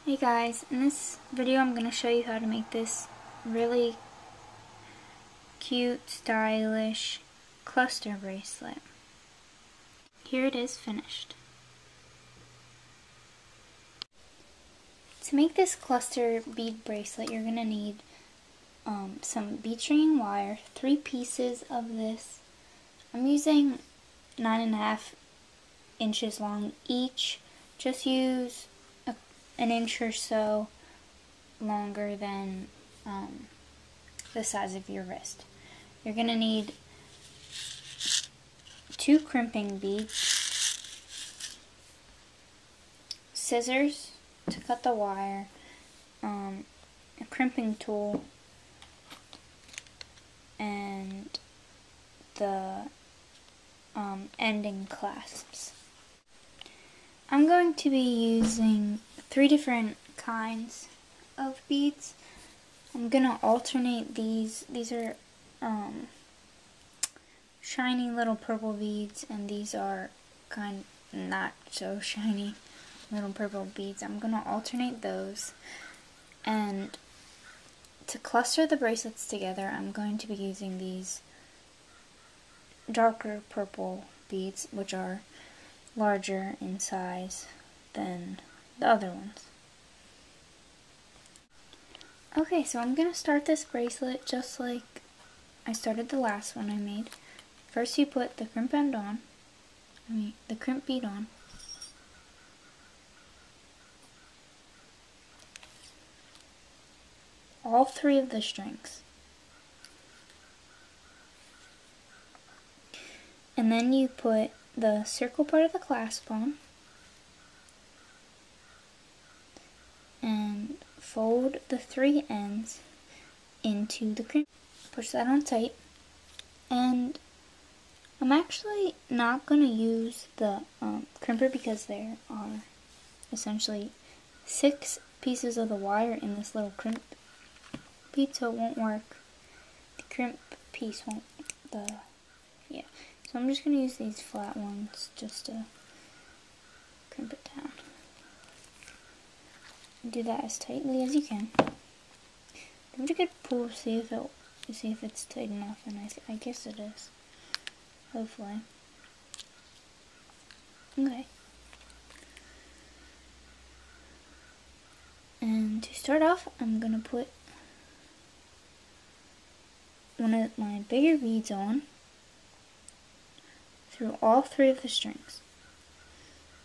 Hey guys, in this video I'm going to show you how to make this really cute, stylish cluster bracelet. Here it is finished. To make this cluster bead bracelet, you're going to need some bead string wire, 3 pieces of this. I'm using 9.5 inches long each. Just use an inch or so longer than the size of your wrist. You're going to need 2 crimping beads, scissors to cut the wire, a crimping tool, and the ending clasps. I'm going to be using 3 different kinds of beads. I'm going to alternate these. These are shiny little purple beads, and these are kind of not so shiny little purple beads. I'm going to alternate those. And to cluster the bracelets together, I'm going to be using these darker purple beads, which are larger in size than the other ones. Okay, so I'm going to start this bracelet just like I started the last one I made. First you put the crimp bead on. All 3 of the strings. And then you put the circle part of the clasp on and fold the 3 ends into the crimp. Push that on tight, and I'm actually not going to use the crimper because there are essentially 6 pieces of the wire in this little crimp bead, so it won't work. The crimp piece won't, So I'm just going to use these flat ones just to crimp it down. Do that as tightly as you can. Give it a good pull, see if it's tight enough, and I guess it is. Hopefully. Okay. And to start off, I'm gonna put one of my bigger beads on through all 3 of the strings.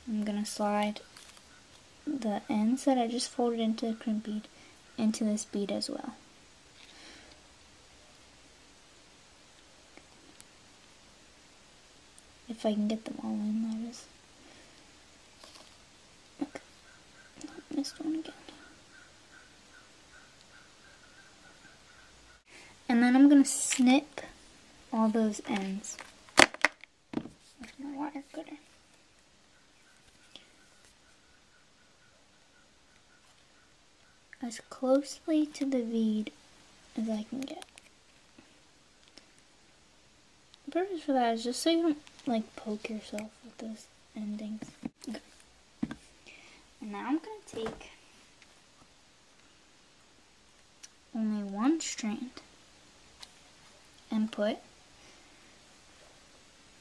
I'm gonna slide the ends that I just folded into the crimp bead into this bead as well. If I can get them all in, that is. Okay. Missed one again. And then I'm going to snip all those ends with my wire cutter. As closely to the bead as I can get. The purpose for that is just so you don't poke yourself with those endings. Okay. And now I'm going to take only 1 strand and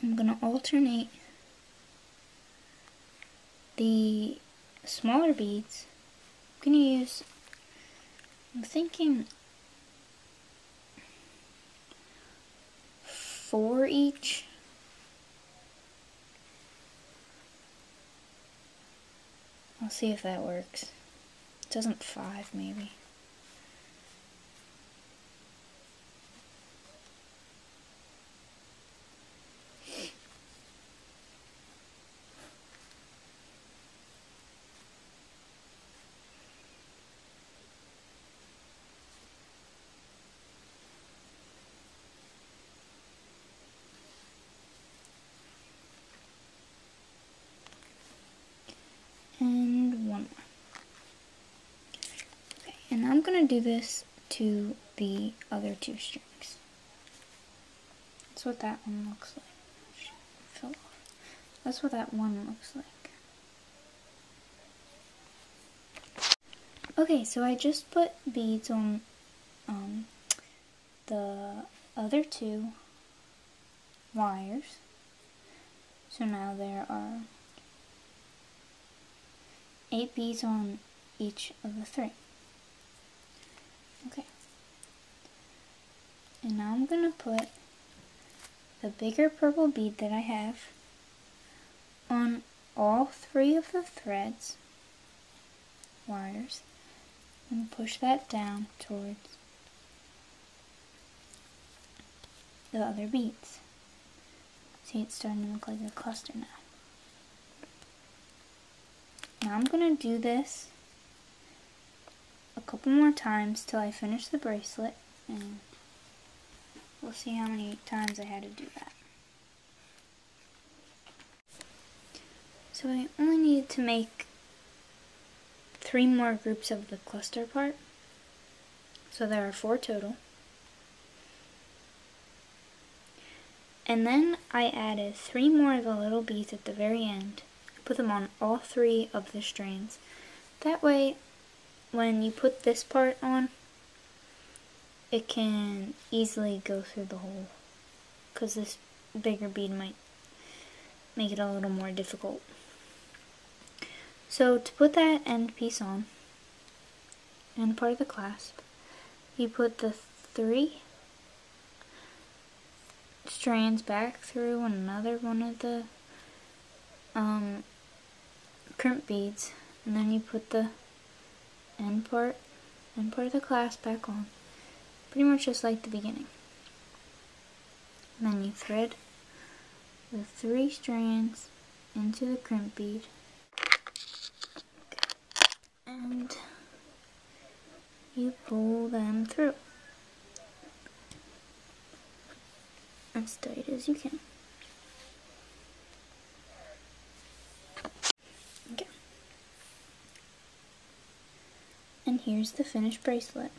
I'm going to alternate the smaller beads. I'm going to use, I'm thinking 4 each. I'll see if that works. It doesn't 5 maybe. And 1 more. Okay, and I'm going to do this to the other 2 strings. That's what that one looks like. Fell off. That's what that one looks like. Okay, so I just put beads on the other two wires. So now there are 8 beads on each of the 3. Okay. And now I'm going to put the bigger purple bead that I have on all 3 of the threads, wires, and push that down towards the other beads. See, it's starting to look like a cluster now. Now I'm going to do this a couple more times till I finish the bracelet, and we'll see how many times I had to do that. So I only needed to make 3 more groups of the cluster part. So there are 4 total. And then I added 3 more of the little beads at the very end. I put them on all 3 of the strands. That way, when you put this part on, it can easily go through the hole, because this bigger bead might make it a little more difficult. So to put that end piece on, and part of the clasp, you put the 3 strands back through another one of the crimp beads, and then you put the end part of the clasp back on, pretty much just like the beginning. And then you thread the 3 strands into the crimp bead, and you pull them through as tight as you can. Okay. And here's the finished bracelet.